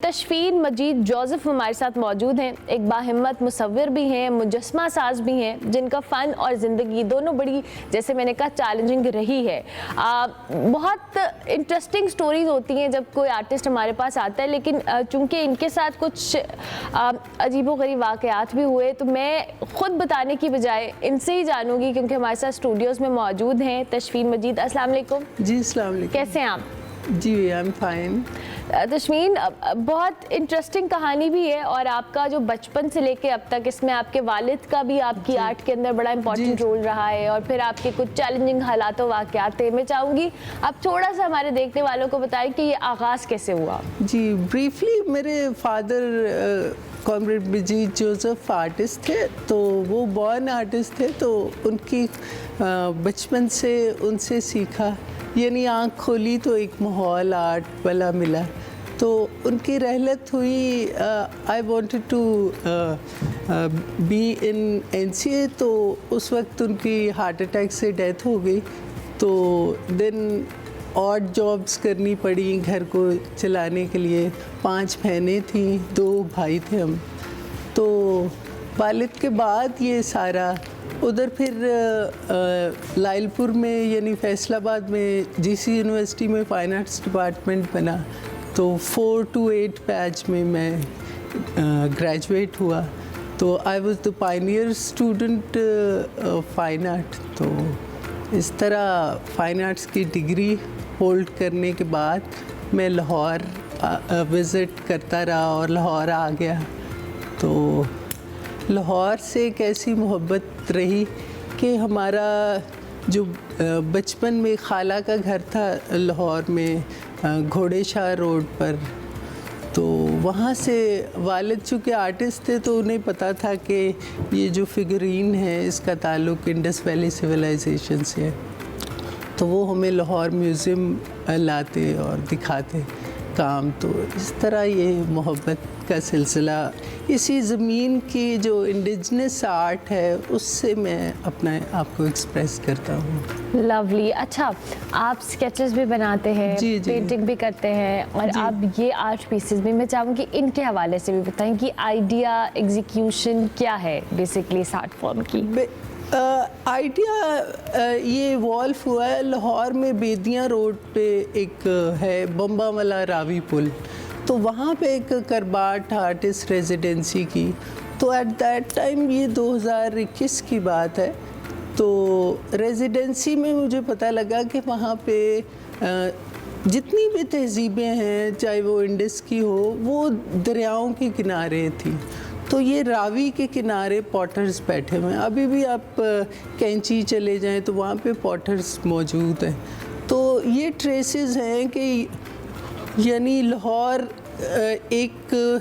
तशफीन मजीद Joseph हमारे साथ मौजूद हैं। एक बाहिम्मत मुसव्विर भी हैं, मुजस्मा साज भी हैं, जिनका फ़न और ज़िंदगी दोनों बड़ी, जैसे मैंने कहा, चैलेंजिंग रही है। बहुत इंटरेस्टिंग स्टोरीज़ होती हैं जब कोई आर्टिस्ट हमारे पास आता है, लेकिन चूँकि इनके साथ कुछ अजीबोगरीब वाक़यात भी हुए, तो मैं ख़ुद बताने की बजाय इनसे ही जानूँगी, क्योंकि हमारे साथ स्टूडियोज़ में मौजूद हैं तशफीन मजीद। अस्सलाम वालेकुम। जी अस्सलाम वालेकुम। कैसे हैं आप? जी आई एम फाइन। तशमीन, बहुत इंटरेस्टिंग कहानी भी है, और आपका जो बचपन से लेके अब तक, इसमें आपके वालिद का भी आपकी आर्ट के अंदर बड़ा इंपॉर्टेंट रोल रहा है, और फिर आपके कुछ चैलेंजिंग हालात वाक़यात थे। मैं चाहूँगी आप थोड़ा सा हमारे देखने वालों को बताएं कि ये आगाज़ कैसे हुआ। जी ब्रीफली, मेरे फादर कॉमरेड मजीद जोसेफ आर्टिस्ट थे, तो वो बॉर्न आर्टिस्ट थे, तो उनकी बचपन से उनसे सीखा, यानी आँख खोली तो एक माहौल आर्ट वाला मिला, तो उनकी रहलत हुई। I wanted to be in NCA, तो उस वक्त उनकी हार्ट अटैक से डेथ हो गई, तो देन ऑड जॉब्स करनी पड़ी घर को चलाने के लिए। 5 बहनें थीं, 2 भाई थे हम। तो वालिद के बाद ये सारा उधर, फिर लाइलपुर में यानी फैसलाबाद में GC यूनिवर्सिटी में फ़ाइन आर्ट्स डिपार्टमेंट बना, तो 4 to 8 बैच में मैं ग्रेजुएट हुआ। तो I was the Pioneer student fine art. तो इस तरह फ़ाइन आर्ट्स की डिग्री होल्ड करने के बाद मैं लाहौर विज़िट करता रहा और लाहौर आ गया। तो लाहौर से एक ऐसी मोहब्बत रही कि हमारा जो बचपन में खाला का घर था लाहौर में, घोड़े शाह रोड पर, तो वहाँ से वालिद चूँकि आर्टिस्ट थे, तो उन्हें पता था कि ये जो फिगरीन है इसका ताल्लुक़ इंडस वैली सिविलाइजेशन से है, तो वो हमें लाहौर म्यूज़ियम लाते और दिखाते काम। तो इस तरह ये मोहब्बत का सिलसिला, इसी ज़मीन की जो इंडिजिनस आर्ट है उससे मैं अपने आप को एक्सप्रेस करता हूँ। लवली। अच्छा, आप स्केचेस भी बनाते हैं, पेंटिंग भी करते हैं, और आप ये आर्ट पीसेस भी, मैं चाहूँगी इनके हवाले से भी बताएं कि आइडिया एग्जीक्यूशन क्या है बेसिकली इस आर्ट फॉर्म की। आइडिया ये वॉल्फ हुआ है लाहौर में, बेदियाँ रोड पे एक है बम्बा वाला रावी पुल, तो वहाँ पे एक करबाट आर्टिस्ट रेजिडेंसी की। तो एट दैट टाइम, ये 2021 की बात है, तो रेजिडेंसी में मुझे पता लगा कि वहाँ पे जितनी भी तहजीबें हैं, चाहे वो इंडस की हो, वो दरियाओं के किनारे थी। तो ये रावी के किनारे पॉटर्स बैठे हुए हैं। अभी भी आप कैंची चले जाएं तो वहाँ पे पॉटर्स मौजूद हैं। तो ये ट्रेसेस हैं कि यानी लाहौर एक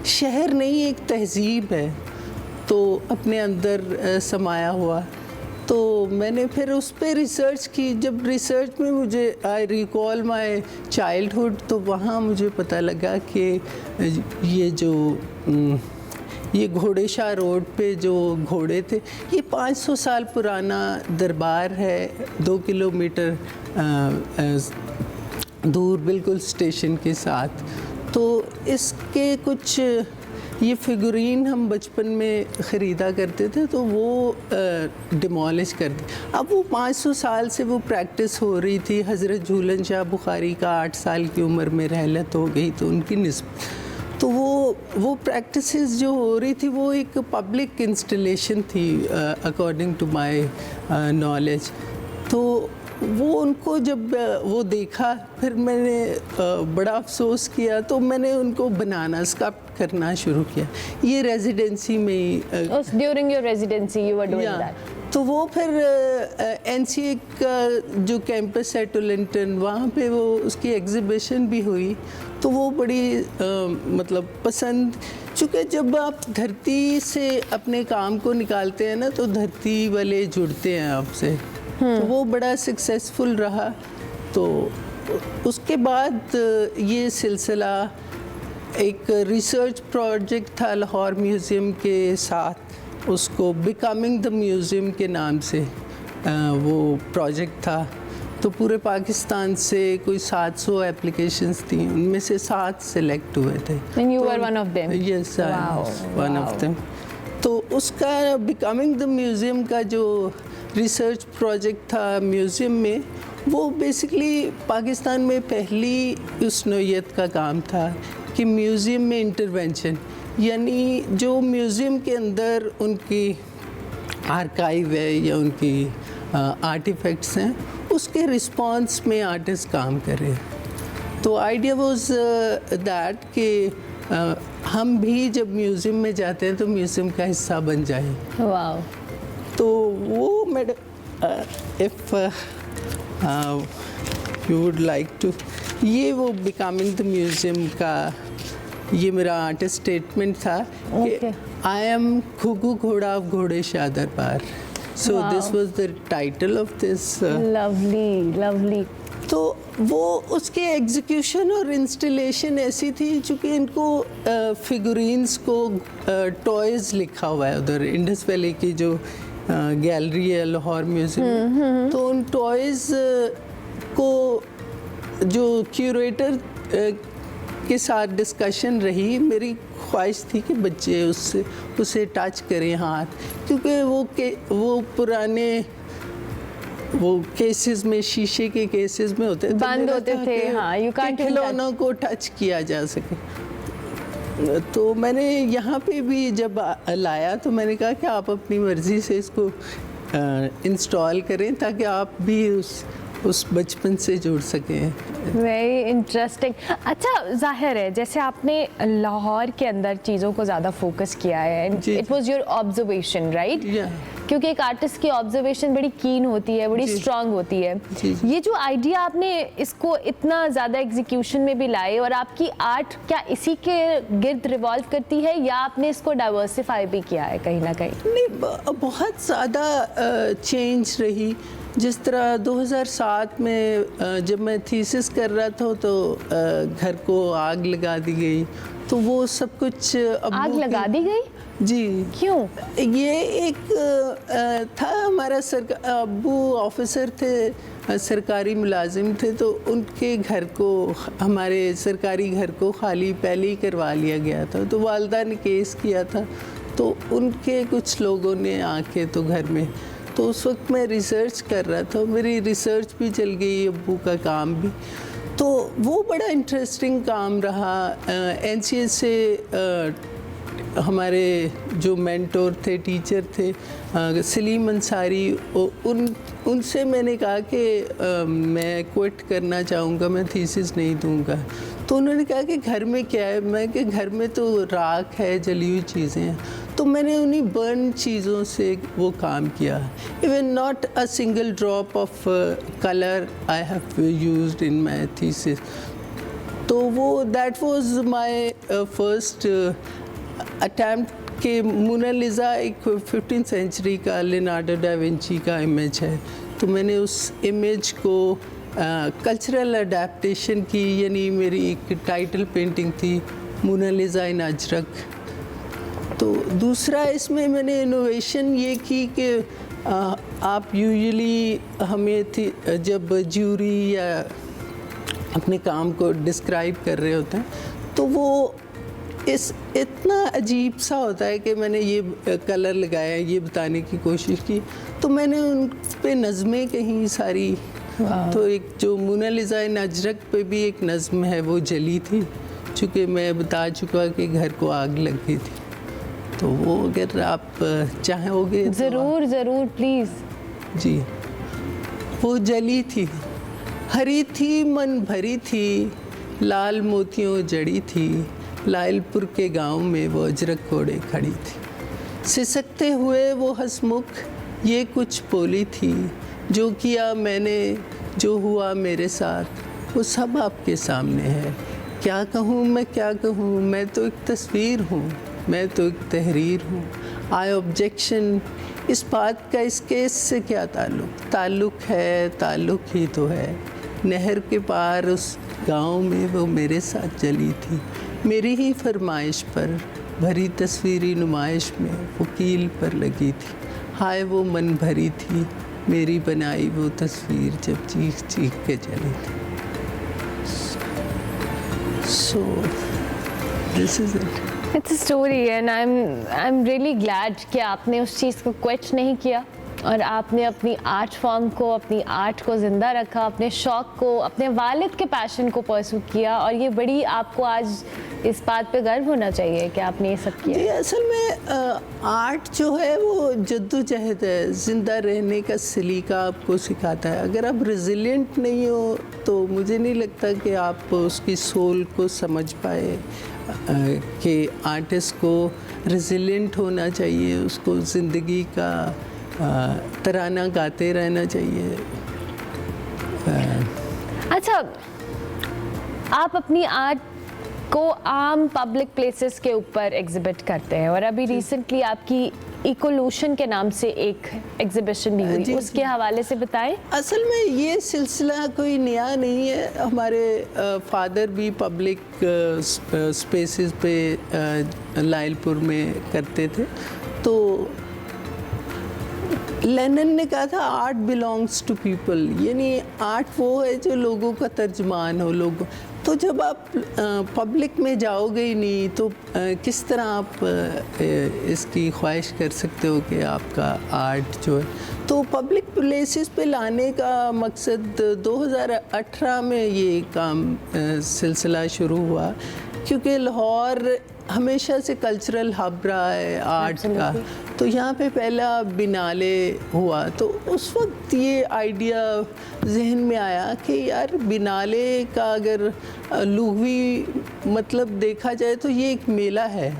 शहर नहीं, एक तहजीब है, तो अपने अंदर समाया हुआ। तो मैंने फिर उस पर रिसर्च की। जब रिसर्च में मुझे आई रिकॉल माय चाइल्डहुड, तो वहाँ मुझे पता लगा कि ये घोड़े शाह रोड पे जो घोड़े थे, ये 500 साल पुराना दरबार है, 2 किलोमीटर दूर, बिल्कुल स्टेशन के साथ। तो इसके कुछ ये फिगरीन हम बचपन में ख़रीदा करते थे, तो वो डिमोलिश कर दी। अब वो 500 साल से वो प्रैक्टिस हो रही थी। हज़रत झूलन शाह बुखारी का 8 साल की उम्र में रहलत हो गई, तो उनकी निस्बत, तो वो प्रैक्टिसेस जो हो रही थी, वो एक पब्लिक इंस्टॉलेशन थी अकॉर्डिंग टू माय नॉलेज। तो वो उनको जब वो देखा, फिर मैंने बड़ा अफसोस किया, तो मैंने उनको बनाना, स्कल्प्ट करना शुरू किया। ये रेजिडेंसी में ही during your residency you were doing that. तो वो फिर NCA का जो कैंपस है टोलिंटन, वहाँ पे वो उसकी एग्ज़िबिशन भी हुई, तो वो बड़ी मतलब पसंद, चूँकि जब आप धरती से अपने काम को निकालते हैं ना, तो धरती वाले जुड़ते हैं आपसे, तो वो बड़ा सक्सेसफुल रहा। तो उसके बाद ये सिलसिला एक रिसर्च प्रोजेक्ट था लाहौर म्यूज़ियम के साथ, उसको बिकमिंग द म्यूज़ियम के नाम से वो प्रोजेक्ट था। तो तो पूरे पाकिस्तान से कोई 700 एप्लीकेशंस थी, उनमें से 7 सेलेक्ट हुए थे। And you were one of them? Yes, I Wow, was one wow. Of them. तो उसका बिकमिंग द म्यूज़ियम का जो रिसर्च प्रोजेक्ट था म्यूज़ियम में, वो बेसिकली पाकिस्तान में पहली उस नौयत का काम था कि म्यूज़ियम में इंटरवेंशन, यानी जो म्यूज़ियम के अंदर उनकी आर्काइव है या उनकी आर्टिफैक्ट्स हैं, उसके रिस्पॉन्स में आर्टिस्ट काम करें। तो आइडिया वाज दैट कि हम भी जब म्यूज़ियम में जाते हैं तो म्यूज़ियम का हिस्सा बन जाएं। वाओ। तो वो if you would like to, ये वो बिकमिंग द म्यूज़ियम का ये मेरा आर्टिस्ट स्टेटमेंट था कि Okay. आई एम खुगू घोड़ा घोड़े शादर पार। सो Wow. This was the title of this. Lovely lovely. तो वो उसके एग्जीक्यूशन और इंस्टॉलेशन ऐसी थी, चूँकि इनको फिगुरीन्स को टॉयज़ लिखा हुआ है उधर इंडस वैली की जो गैलरी है लाहौर म्यूज़ियम, तो उन टॉयज़ को जो क्यूरेटर के साथ डिस्कशन रही, मेरी ख्वाहिश थी कि बच्चे उसे टच करें हाथ, क्योंकि वो पुराने वो केसेस में, शीशे के केसेस में होते बंद होते थे, हाँ, you can't even खिलौनों को टच किया जा सके। तो मैंने यहाँ पे भी जब लाया तो मैंने कहा कि आप अपनी मर्ज़ी से इसको इंस्टॉल करें ताकि आप भी उस बचपन से जुड़ सकें। Very interesting. अच्छा, जाहिर है जैसे आपने लाहौर के अंदर चीज़ों को ज़्यादा फोकस किया है, जी। It was your observation, right? Yeah. क्योंकि एक आर्टिस्ट की ऑब्जर्वेशन बड़ी कीन होती है, बड़ी जी। स्ट्रांग होती है। जी। ये जो आइडिया आपने इसको इतना ज़्यादा एग्जीक्यूशन में भी लाए, और आपकी आर्ट क्या इसी के गिर्द रिवॉल्व करती है या आपने इसको डाइवर्सिफाई भी किया है कहीं ना कहीं? नहीं, बहुत ज़्यादा चेंज रही। जिस तरह 2007 में जब मैं थीसिस कर रहा था तो घर को आग लगा दी गई, तो वो सब कुछ आग लगा दी गई? जी। क्यों? ये एक था हमारा अब्बू ऑफिसर थे, सरकारी मुलाजिम थे, तो उनके घर को, हमारे सरकारी घर को खाली पहले ही करवा लिया गया था। तो वालदा ने केस किया था, तो उनके कुछ लोगों ने आके तो घर में, तो उस वक्त मैं रिसर्च कर रहा था, मेरी रिसर्च भी चल गई, अब्बू का काम भी। तो वो बड़ा इंटरेस्टिंग काम रहा। NCS से हमारे जो मेंटोर थे, टीचर थे, सलीम अंसारी, उनसे मैंने कहा कि मैं क्विट करना चाहूँगा, मैं थीसिस नहीं दूँगा। तो उन्होंने कहा कि घर में क्या है? मैं कि घर में तो राख है, जली हुई चीज़ें हैं। तो मैंने उन्हीं बर्न चीज़ों से वो काम किया। Even not a single drop of colour I have used in my thesis. तो वो that was my first attempt कि मोनालिसा एक 15th सेंचुरी का लियोनार्डो डा विंची का इमेज है। तो मैंने उस इमेज को कल्चरल अडेप्टेशन की, यानी मेरी एक टाइटल पेंटिंग थी मोनालिसा इन अजरक। तो दूसरा इसमें मैंने इनोवेशन ये की कि आप यूजुअली हमें थी जब ज्यूरी या अपने काम को डिस्क्राइब कर रहे होते हैं, तो वो इतना अजीब सा होता है कि मैंने ये कलर लगाया, ये बताने की कोशिश की। तो मैंने उन पे नज़में कहीं सारी, तो एक जो मोनालिसा इन अजरक पे भी एक नज़म है, वो जली थी, चूँकि मैं बता चुका कि घर को आग लग गई थी। तो वो अगर आप चाहोगे तो ज़रूर ज़रूर, प्लीज़। जी, वो जली थी, हरी थी मन भरी थी, लाल मोतियों जड़ी थी, लायलपुर के गांव में वो अजरक घोड़े खड़ी थी। सिसकते हुए वो हंसमुख ये कुछ बोली थी, जो किया मैंने, जो हुआ मेरे साथ, वो सब आपके सामने है। क्या कहूँ मैं, क्या कहूँ, मैं तो एक तस्वीर हूँ, मैं तो एक तहरीर हूँ। आई ऑब्जेक्शन, इस बात का इस केस से क्या ताल्लुक़? ताल्लुक़ है, ताल्लुक़ ही तो है। नहर के पार उस गांव में वो मेरे साथ जली थी, मेरी ही फरमाइश पर भरी तस्वीरी नुमाइश में वकील पर लगी थी। हाय वो मन भरी थी, मेरी बनाई वो तस्वीर जब चीख चीख के चली थी। So this is it. It's a story and I am really glad कि आपने उस चीज़ को क्वेश्चन नहीं किया और आपने अपनी आर्ट फॉर्म को, अपनी आर्ट को ज़िंदा रखा, अपने शौक़ को, अपने वालिद के पैशन को परसू किया। और ये बड़ी आपको आज इस बात पे गर्व होना चाहिए कि आपने ये सब किया। जी, असल में आर्ट जो है वो जद्दोजहद है, ज़िंदा रहने का सलीका आपको सिखाता है। अगर आप रेजिलिएंट नहीं हो तो मुझे नहीं लगता कि आप उसकी सोल को समझ पाए कि आर्टिस्ट को रेजिलिएंट होना चाहिए, उसको ज़िंदगी का तराना गाते रहना चाहिए। अच्छा, आप अपनी आर्ट को आम पब्लिक प्लेसेस के ऊपर एग्जिबिट करते हैं और अभी रिसेंटली आपकी इकोल्यूशन के नाम से एक एग्जिबिशन भी हुई, उसके हवाले से बताएं। असल में ये सिलसिला कोई नया नहीं है, हमारे फादर भी पब्लिक स्पेसेस पे लायलपुर में करते थे। तो लेनिन ने कहा था आर्ट बिलोंग्स टू पीपल, यानी आर्ट वो है जो लोगों का तर्जमान हो। लोगों तो जब आप पब्लिक में जाओगे ही नहीं तो किस तरह आप इसकी ख्वाहिश कर सकते हो कि आपका आर्ट जो है। तो पब्लिक प्लेसेस पे लाने का मकसद 2018 में ये काम सिलसिला शुरू हुआ, क्योंकि लाहौर हमेशा से कल्चरल हब रहा है आर्ट का। तो यहाँ पे पहला बिनाले हुआ, तो उस वक्त ये आइडिया जहन में आया कि यार बिनाले का अगर लुग़वी मतलब देखा जाए तो ये एक मेला है।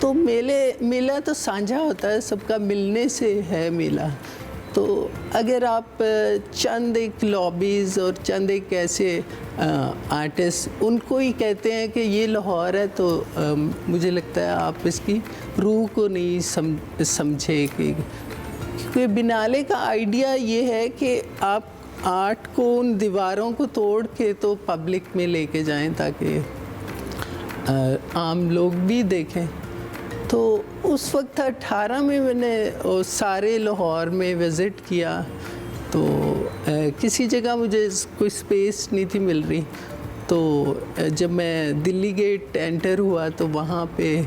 तो मेला तो साझा होता है, सबका मिलने से है मेला। तो अगर आप चंद एक लॉबीज़ और चंद एक ऐसे आर्टिस्ट उनको ही कहते हैं कि ये लाहौर है, तो मुझे लगता है आप इसकी रूह को नहीं समझे। क्योंकि बिनाले का आइडिया ये है कि आप आर्ट को, उन दीवारों को तोड़ के तो पब्लिक में लेके जाएं ताकि आम लोग भी देखें। तो उस वक्त 18 में मैंने सारे लाहौर में विज़िट किया, तो किसी जगह मुझे कोई स्पेस नहीं थी मिल रही। तो जब मैं दिल्ली गेट एंटर हुआ तो वहाँ पे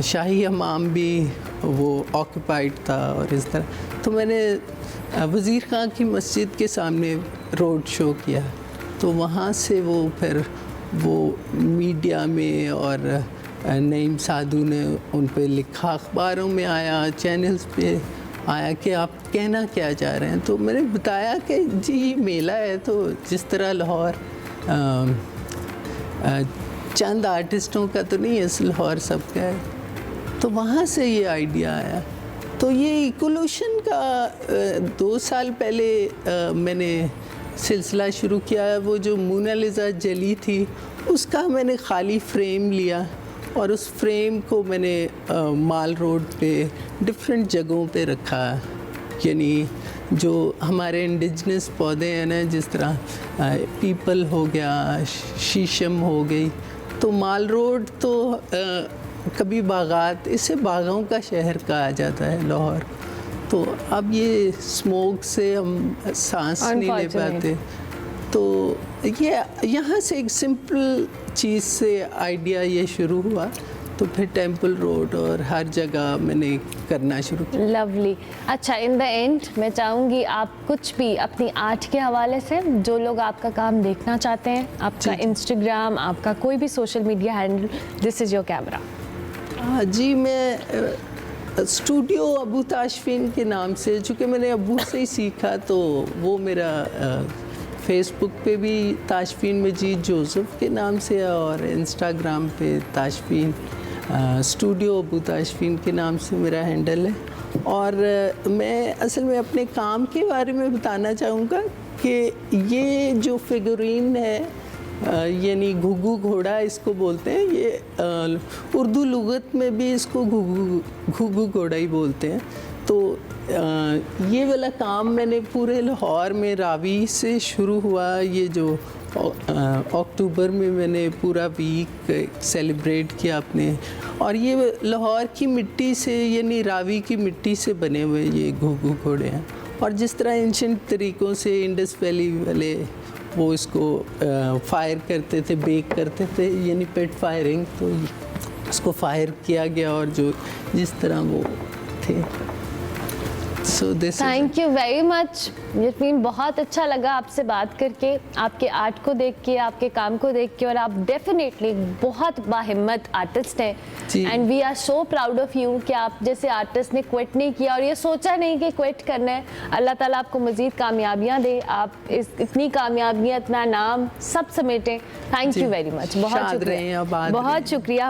शाही हमाम भी वो ऑक्यूपाइड था और इस तरह। तो मैंने वज़ीर खां की मस्जिद के सामने रोड शो किया। तो वहाँ से वो फिर वो मीडिया में और नईम साधु ने उन पे लिखा, अखबारों में आया, चैनल्स पे आया कि आप कहना क्या चाह रहे हैं। तो मैंने बताया कि जी मेला है, तो जिस तरह लाहौर चंद आर्टिस्टों का तो नहीं है, लाहौर सबका है। तो वहाँ से ये आइडिया आया। तो ये इकोल्यूशन का 2 साल पहले मैंने सिलसिला शुरू किया। वो जो मोनालिसा जली थी उसका मैंने खाली फ्रेम लिया और उस फ्रेम को मैंने माल रोड पे डिफरेंट जगहों पे रखा। यानी जो हमारे इंडिजिनस पौधे हैं ना, जिस तरह पीपल हो गया, शीशम हो गई, तो माल रोड तो कभी बागात, इसे बागों का शहर कहा जाता है लाहौर। तो अब ये स्मोक से हम सांस नहीं ले पाते। तो ये यहाँ से एक सिंपल चीज़ से आइडिया ये शुरू हुआ, तो फिर टेंपल रोड और हर जगह मैंने करना शुरू किया। लवली। अच्छा, इन द एंड मैं चाहूँगी आप कुछ भी अपनी आर्ट के हवाले से, जो लोग आपका काम देखना चाहते हैं, आपका इंस्टाग्राम, आपका कोई भी social media handle, this is your camera. हाँ जी, मैं स्टूडियो अबू ताशफीन के नाम से, चूँकि मैंने अबू से ही सीखा, तो वो मेरा फेसबुक पे भी ताशफीन मजीद जोसेफ के नाम से है और इंस्टाग्राम पे ताशफीन स्टूडियो अबू ताशफीन के नाम से मेरा हैंडल है। और मैं असल में अपने काम के बारे में बताना चाहूँगा कि ये जो फिगरीन है, यानी घुघू घोड़ा इसको बोलते हैं, ये उर्दू लुगत में भी इसको घुघू घोड़ा ही बोलते हैं। तो ये वाला काम मैंने पूरे लाहौर में रावी से शुरू हुआ। ये जो अक्टूबर में मैंने पूरा वीक सेलिब्रेट किया अपने, और ये लाहौर की मिट्टी से, यानी रावी की मिट्टी से बने हुए ये घुघू घोड़े हैं। और जिस तरह एंशिएंट तरीक़ों से इंडस वैली वाले वो इसको फायर करते थे, बेक करते थे, यानी पेट फायरिंग, तो उसको फायर किया गया और जो जिस तरह वो थे। So this thank you very much Yasmin, बहुत अच्छा लगा आपसे बात करके, आपके आर्ट को देख के, आपके काम को देख के, और आप डेफिनेटली बहुत बाहिम्मत आर्टिस्ट हैं जी। And we are so proud of you कि आप जैसे आर्टिस्ट ने क्विट नहीं किया और ये सोचा नहीं कि क्विट करना है। अल्लाह ताला आपको मज़ीद कामयाबियाँ दे, आप इतनी कामयाबियाँ, इतना नाम सब समेटें। थैंक जी। यू वेरी मच, बहुत शाद रहें, शुक्रिया, आबाद बहुत रहें। शुक्रिया।